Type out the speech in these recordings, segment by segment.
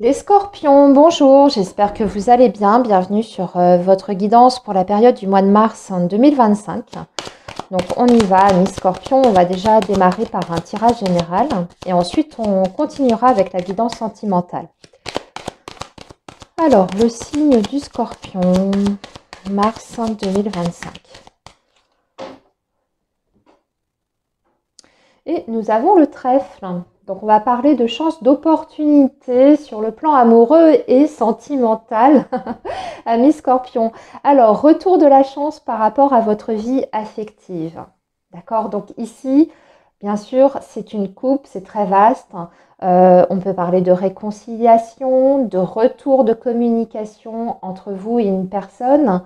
Les scorpions, bonjour, j'espère que vous allez bien. Bienvenue sur votre guidance pour la période du mois de mars 2025. Donc on y va, amis scorpions, on va déjà démarrer par un tirage général et ensuite on continuera avec la guidance sentimentale. Alors, le signe du scorpion, mars 2025. Et nous avons le trèfle. Donc on va parler de chance d'opportunité sur le plan amoureux et sentimental, amis scorpions. Alors, retour de la chance par rapport à votre vie affective. D'accord? Donc ici, bien sûr, c'est une coupe, c'est très vaste. On peut parler de réconciliation, de retour de communication entre vous et une personne.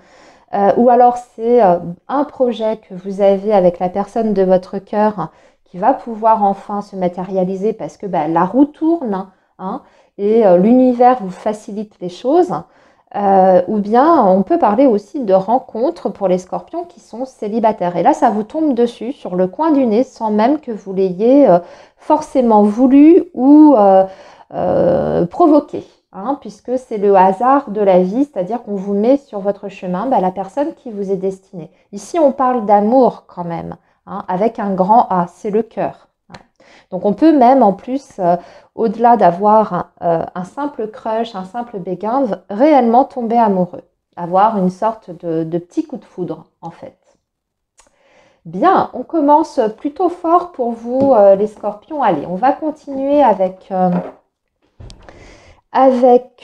Ou alors c'est un projet que vous avez avec la personne de votre cœur qui va pouvoir enfin se matérialiser parce que la roue tourne, hein, et l'univers vous facilite les choses. Ou bien on peut parler aussi de rencontres pour les scorpions qui sont célibataires. Et là, ça vous tombe dessus, sur le coin du nez, sans même que vous l'ayez forcément voulu ou provoqué. Hein, puisque c'est le hasard de la vie, c'est-à-dire qu'on vous met sur votre chemin la personne qui vous est destinée. Ici, on parle d'amour quand même, hein, avec un grand A, c'est le cœur. Donc on peut même en plus, au-delà d'avoir un simple crush, un simple béguin, réellement tomber amoureux, avoir une sorte de petit coup de foudre en fait. Bien, on commence plutôt fort pour vous les scorpions. Allez, on va continuer avec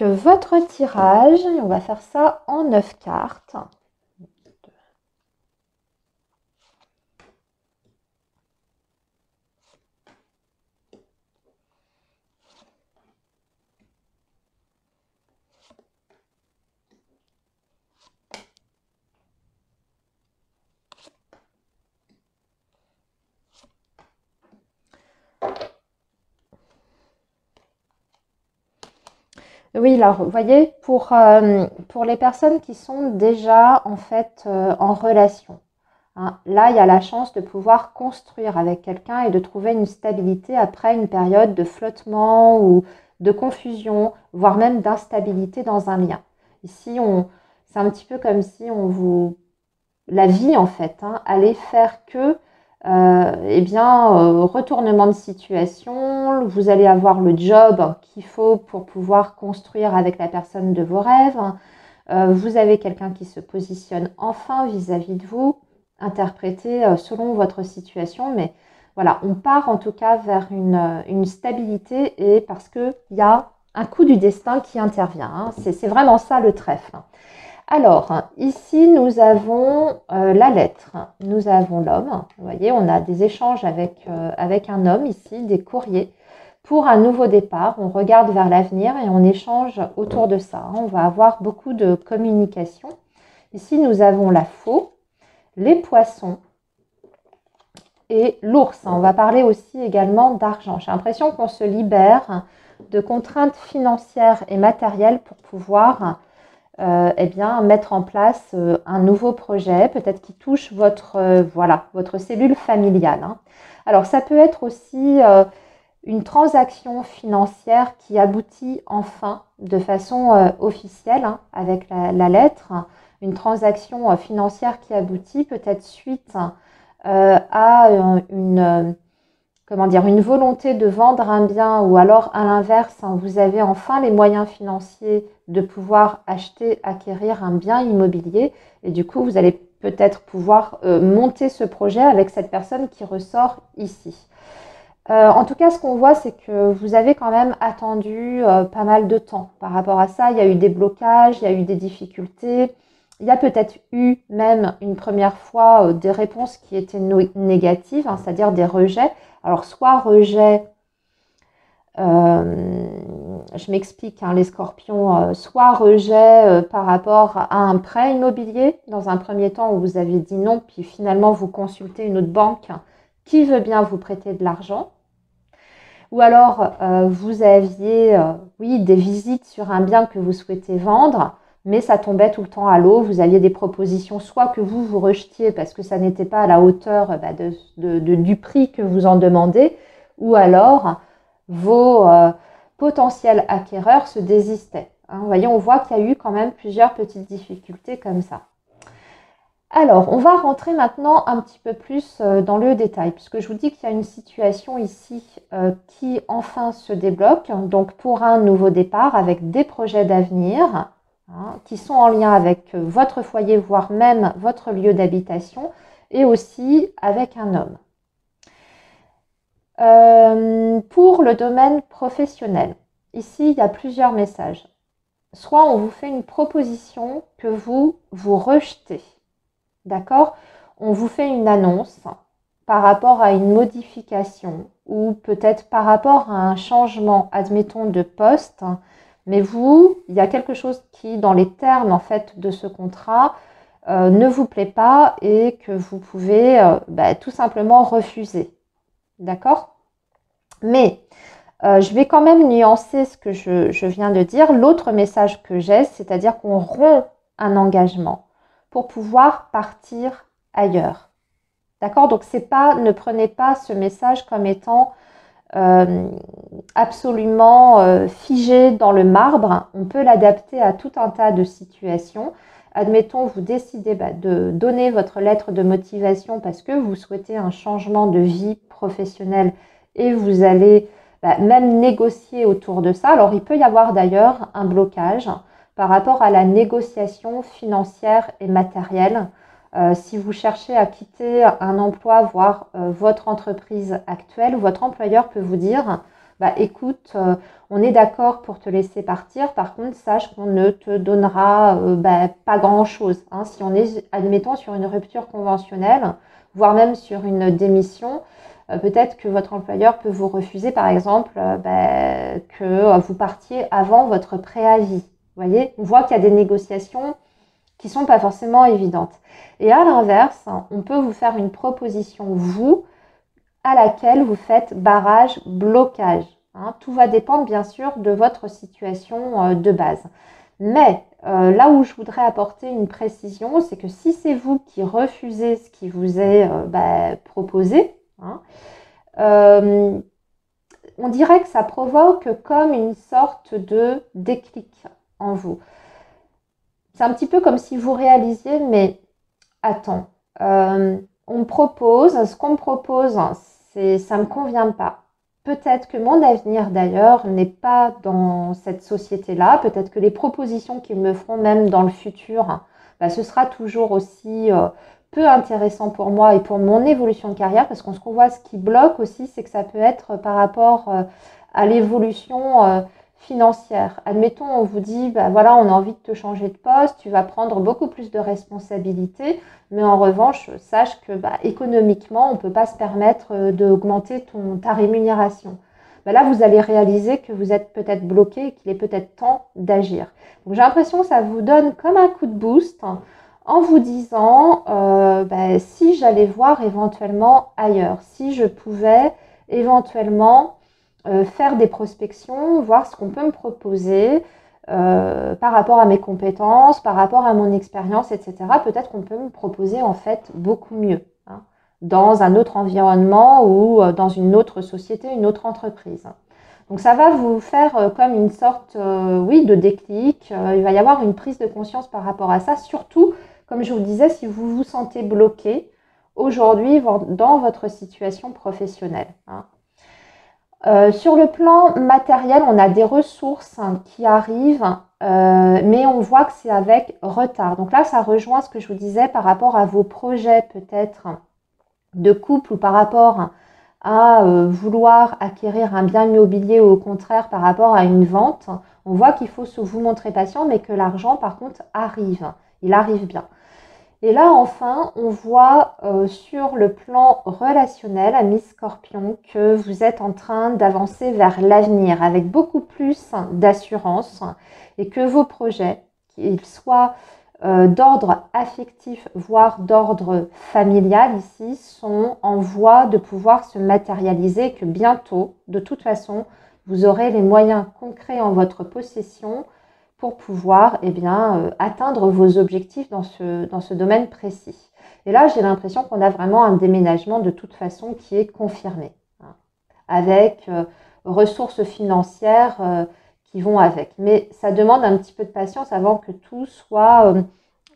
votre tirage. Et on va faire ça en 9 cartes. Oui, alors, vous voyez, pour les personnes qui sont déjà en fait en relation, hein, là, il y a la chance de pouvoir construire avec quelqu'un et de trouver une stabilité après une période de flottement ou de confusion, voire même d'instabilité dans un lien. Ici, c'est un petit peu comme si on vous la vie en fait, hein, allait faire que retournement de situation, vous allez avoir le job qu'il faut pour pouvoir construire avec la personne de vos rêves. Vous avez quelqu'un qui se positionne enfin vis-à-vis de vous, interprété selon votre situation, mais voilà, on part en tout cas vers une stabilité et parce qu'il y a un coup du destin qui intervient. Hein. C'est vraiment ça le trèfle. Alors, ici, nous avons la lettre, nous avons l'homme. Vous voyez, on a des échanges avec un homme ici, des courriers. Pour un nouveau départ, on regarde vers l'avenir et on échange autour de ça. On va avoir beaucoup de communication. Ici, nous avons la faux, les poissons et l'ours. On va parler aussi également d'argent. J'ai l'impression qu'on se libère de contraintes financières et matérielles pour pouvoir mettre en place un nouveau projet, peut-être qui touche votre cellule familiale. Hein. Alors, ça peut être aussi une transaction financière qui aboutit enfin de façon officielle, hein, avec la lettre, une transaction financière qui aboutit peut-être suite à une volonté de vendre un bien ou alors à l'inverse, hein, vous avez enfin les moyens financiers de pouvoir acheter, acquérir un bien immobilier et du coup, vous allez peut-être pouvoir monter ce projet avec cette personne qui ressort ici. En tout cas, ce qu'on voit, c'est que vous avez quand même attendu pas mal de temps par rapport à ça. Il y a eu des blocages, il y a eu des difficultés. Il y a peut-être eu même une première fois des réponses qui étaient négatives, hein, c'est-à-dire des rejets. Alors, soit rejet, je m'explique, hein, les scorpions, soit rejet par rapport à un prêt immobilier, dans un premier temps où vous avez dit non, puis finalement vous consultez une autre banque qui veut bien vous prêter de l'argent. Ou alors, vous aviez, oui, des visites sur un bien que vous souhaitez vendre, mais ça tombait tout le temps à l'eau. Vous aviez des propositions, soit que vous rejetiez parce que ça n'était pas à la hauteur du prix que vous en demandez, ou alors vos potentiel acquéreur se désistait. Hein. Vous voyez, on voit qu'il y a eu quand même plusieurs petites difficultés comme ça. Alors, on va rentrer maintenant un petit peu plus dans le détail, puisque je vous dis qu'il y a une situation ici qui enfin se débloque, donc pour un nouveau départ avec des projets d'avenir hein, qui sont en lien avec votre foyer, voire même votre lieu d'habitation, et aussi avec un homme. Pour le domaine professionnel, ici, il y a plusieurs messages. Soit on vous fait une proposition que vous rejetez. D'accord? On vous fait une annonce par rapport à une modification ou peut-être par rapport à un changement, admettons, de poste. Mais vous, il y a quelque chose qui, dans les termes en fait de ce contrat, ne vous plaît pas et que vous pouvez tout simplement refuser. D'accord? Mais je vais quand même nuancer ce que je viens de dire. L'autre message que j'ai, c'est-à-dire qu'on rompt un engagement pour pouvoir partir ailleurs. D'accord? Donc, ne prenez pas ce message comme étant absolument figé dans le marbre. On peut l'adapter à tout un tas de situations. Admettons, vous décidez de donner votre lettre de motivation parce que vous souhaitez un changement de vie professionnelle et vous allez même négocier autour de ça. Alors, il peut y avoir d'ailleurs un blocage par rapport à la négociation financière et matérielle. Si vous cherchez à quitter un emploi, voire votre entreprise actuelle, votre employeur peut vous dire écoute, on est d'accord pour te laisser partir, par contre, sache qu'on ne te donnera pas grand-chose. Hein. Si on est, admettons, sur une rupture conventionnelle, voire même sur une démission, peut-être que votre employeur peut vous refuser, par exemple, que vous partiez avant votre préavis. Vous voyez, on voit qu'il y a des négociations qui ne sont pas forcément évidentes. Et à l'inverse, on peut vous faire une proposition, vous, à laquelle vous faites barrage, blocage. Hein. Tout va dépendre, bien sûr, de votre situation de base. Mais là où je voudrais apporter une précision, c'est que si c'est vous qui refusez ce qui vous est proposé, hein, on dirait que ça provoque comme une sorte de déclic en vous. C'est un petit peu comme si vous réalisiez, mais attends, on me propose, ce qu'on me propose, ça ne me convient pas. Peut-être que mon avenir d'ailleurs n'est pas dans cette société-là, peut-être que les propositions qu'ils me feront même dans le futur, ce sera toujours aussi peu intéressant pour moi et pour mon évolution de carrière, parce qu'on se voit ce qui bloque aussi, c'est que ça peut être par rapport à l'évolution financière. Admettons, on vous dit, voilà, on a envie de te changer de poste, tu vas prendre beaucoup plus de responsabilités, mais en revanche, sache que économiquement, on ne peut pas se permettre d'augmenter ta rémunération. Là, vous allez réaliser que vous êtes peut-être bloqué et qu'il est peut-être temps d'agir. Donc, j'ai l'impression que ça vous donne comme un coup de boost en vous disant si j'allais voir éventuellement ailleurs, si je pouvais éventuellement faire des prospections, voir ce qu'on peut me proposer par rapport à mes compétences, par rapport à mon expérience, etc. Peut-être qu'on peut me proposer en fait beaucoup mieux hein, dans un autre environnement ou dans une autre société, une autre entreprise. Donc ça va vous faire comme une sorte de déclic. Il va y avoir une prise de conscience par rapport à ça, surtout, comme je vous le disais, si vous vous sentez bloqué aujourd'hui dans votre situation professionnelle. Hein. Sur le plan matériel, on a des ressources qui arrivent, mais on voit que c'est avec retard. Donc là, ça rejoint ce que je vous disais par rapport à vos projets peut-être de couple ou par rapport à vouloir acquérir un bien immobilier ou au contraire par rapport à une vente. On voit qu'il faut vous montrer patient, mais que l'argent par contre arrive. Il arrive bien. Et là, enfin, on voit sur le plan relationnel, ami Scorpion, que vous êtes en train d'avancer vers l'avenir avec beaucoup plus d'assurance et que vos projets, qu'ils soient d'ordre affectif, voire d'ordre familial ici, sont en voie de pouvoir se matérialiser et que bientôt, de toute façon, vous aurez les moyens concrets en votre possession pour pouvoir atteindre vos objectifs dans ce domaine précis. Et là, j'ai l'impression qu'on a vraiment un déménagement de toute façon qui est confirmé. Hein, avec ressources financières qui vont avec. Mais ça demande un petit peu de patience avant que tout soit,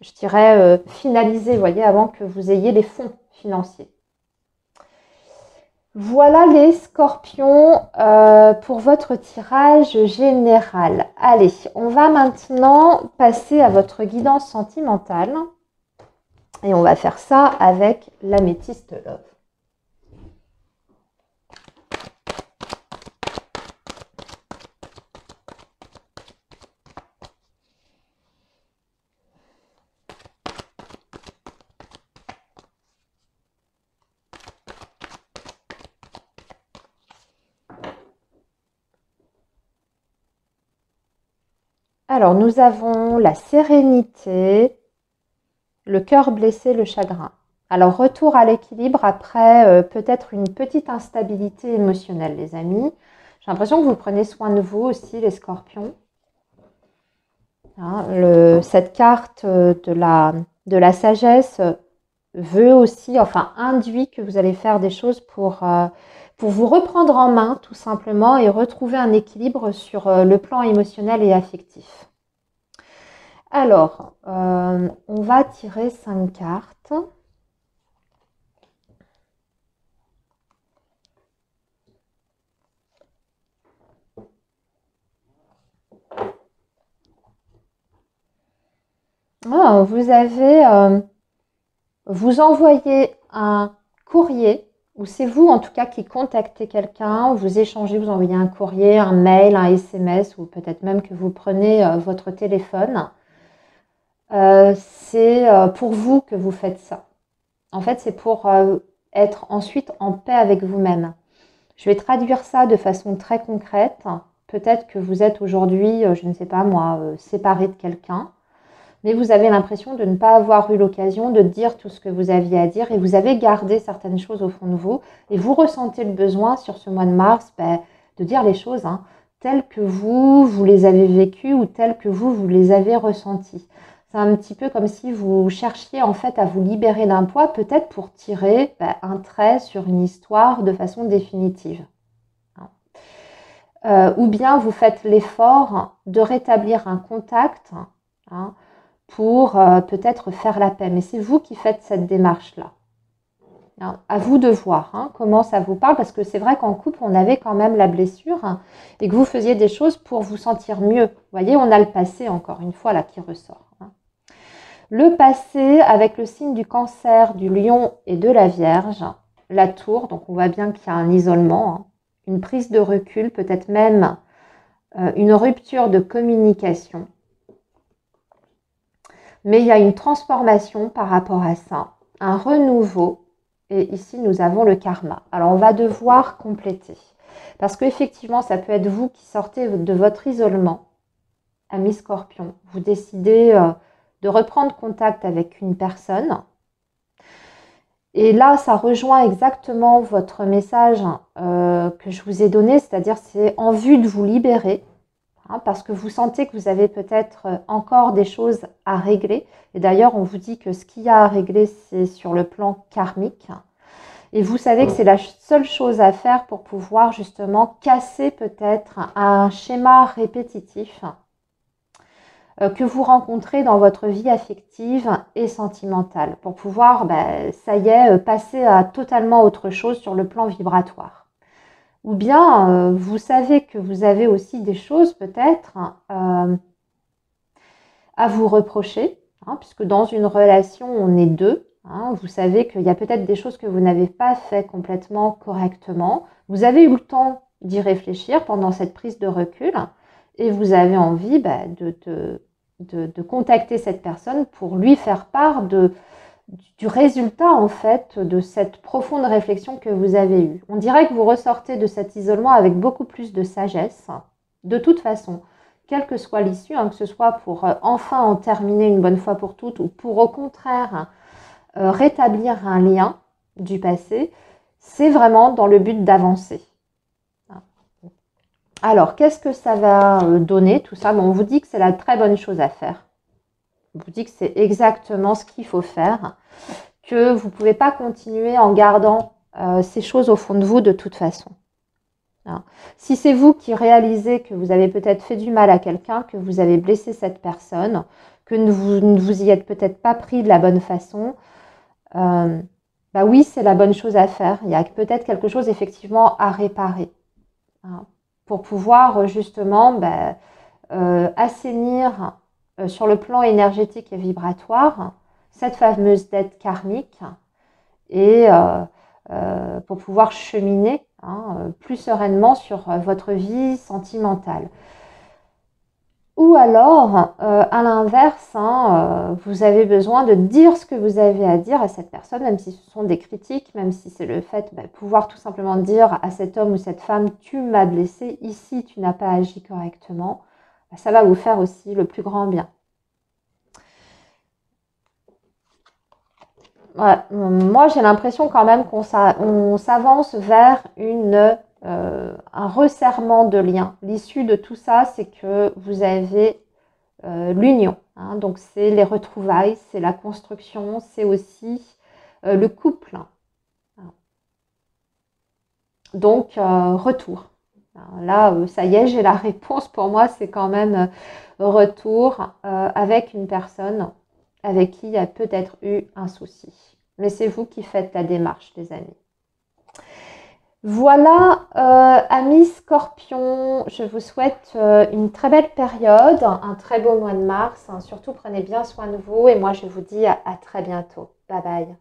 je dirais, finalisé, vous voyez, avant que vous ayez les fonds financiers. Voilà les scorpions pour votre tirage général. Allez, on va maintenant passer à votre guidance sentimentale. Et on va faire ça avec l'améthyste love. Alors, nous avons la sérénité, le cœur blessé, le chagrin. Alors, retour à l'équilibre après peut-être une petite instabilité émotionnelle, les amis. J'ai l'impression que vous prenez soin de vous aussi, les scorpions. Hein, cette carte de la sagesse veut aussi, enfin, induit que vous allez faire des choses pour vous reprendre en main, tout simplement, et retrouver un équilibre sur le plan émotionnel et affectif. Alors, on va tirer 5 cartes. Oh, vous envoyez un courrier, ou c'est vous en tout cas qui contactez quelqu'un, vous échangez, vous envoyez un courrier, un mail, un SMS, ou peut-être même que vous prenez votre téléphone. C'est pour vous que vous faites ça. En fait, c'est pour être ensuite en paix avec vous-même. Je vais traduire ça de façon très concrète. Peut-être que vous êtes aujourd'hui, je ne sais pas moi, séparé de quelqu'un, mais vous avez l'impression de ne pas avoir eu l'occasion de dire tout ce que vous aviez à dire et vous avez gardé certaines choses au fond de vous et vous ressentez le besoin sur ce mois de mars de dire les choses telles que vous les avez vécues ou telles que vous les avez ressenties. C'est un petit peu comme si vous cherchiez en fait à vous libérer d'un poids, peut-être pour tirer un trait sur une histoire de façon définitive. Ou bien vous faites l'effort de rétablir un contact pour peut-être faire la paix. Mais c'est vous qui faites cette démarche-là. À vous de voir comment ça vous parle, parce que c'est vrai qu'en couple, on avait quand même la blessure et que vous faisiez des choses pour vous sentir mieux. Vous voyez, on a le passé, encore une fois, là, qui ressort. Le passé, avec le signe du Cancer, du Lion et de la Vierge, la Tour, donc on voit bien qu'il y a un isolement, une prise de recul, peut-être même une rupture de communication. Mais il y a une transformation par rapport à ça, un renouveau. Et ici, nous avons le karma. Alors, on va devoir compléter. Parce qu'effectivement, ça peut être vous qui sortez de votre isolement, ami Scorpion. Vous décidez de reprendre contact avec une personne. Et là, ça rejoint exactement votre message que je vous ai donné, c'est-à-dire c'est en vue de vous libérer. Parce que vous sentez que vous avez peut-être encore des choses à régler. Et d'ailleurs, on vous dit que ce qu'il y a à régler, c'est sur le plan karmique. Et vous savez que c'est la seule chose à faire pour pouvoir justement casser peut-être un schéma répétitif que vous rencontrez dans votre vie affective et sentimentale. Pour pouvoir, ça y est, passer à totalement autre chose sur le plan vibratoire. Ou bien, vous savez que vous avez aussi des choses peut-être à vous reprocher, puisque dans une relation, on est deux. Vous savez qu'il y a peut-être des choses que vous n'avez pas fait complètement correctement. Vous avez eu le temps d'y réfléchir pendant cette prise de recul et vous avez envie de contacter cette personne pour lui faire part du résultat en fait de cette profonde réflexion que vous avez eue. On dirait que vous ressortez de cet isolement avec beaucoup plus de sagesse. De toute façon, quelle que soit l'issue, que ce soit pour enfin en terminer une bonne fois pour toutes ou pour au contraire rétablir un lien du passé, c'est vraiment dans le but d'avancer. Alors, qu'est-ce que ça va donner tout ça? On vous dit que c'est la très bonne chose à faire. On vous dit que c'est exactement ce qu'il faut faire, que vous ne pouvez pas continuer en gardant ces choses au fond de vous de toute façon. Hein. Si c'est vous qui réalisez que vous avez peut-être fait du mal à quelqu'un, que vous avez blessé cette personne, que vous ne vous y êtes peut-être pas pris de la bonne façon, bah oui, c'est la bonne chose à faire. Il y a peut-être quelque chose effectivement à réparer, hein, pour pouvoir justement assainir sur le plan énergétique et vibratoire cette fameuse dette karmique et pour pouvoir cheminer, hein, plus sereinement sur votre vie sentimentale. Ou alors, à l'inverse, hein, vous avez besoin de dire ce que vous avez à dire à cette personne, même si ce sont des critiques, même si c'est le fait de pouvoir tout simplement dire à cet homme ou cette femme, tu m'as blessé, ici tu n'as pas agi correctement, ça va vous faire aussi le plus grand bien. Ouais, moi, j'ai l'impression quand même qu'on s'avance vers un resserrement de liens. L'issue de tout ça, c'est que vous avez l'union, hein. Donc, c'est les retrouvailles, c'est la construction, c'est aussi le couple. Donc, retour. Là, ça y est, j'ai la réponse. Pour moi, c'est quand même retour avec une personne avec qui il y a peut-être eu un souci. Mais c'est vous qui faites la démarche, les amis. Voilà, amis Scorpion, je vous souhaite une très belle période, un très beau mois de mars. Surtout, prenez bien soin de vous et moi, je vous dis à très bientôt. Bye bye.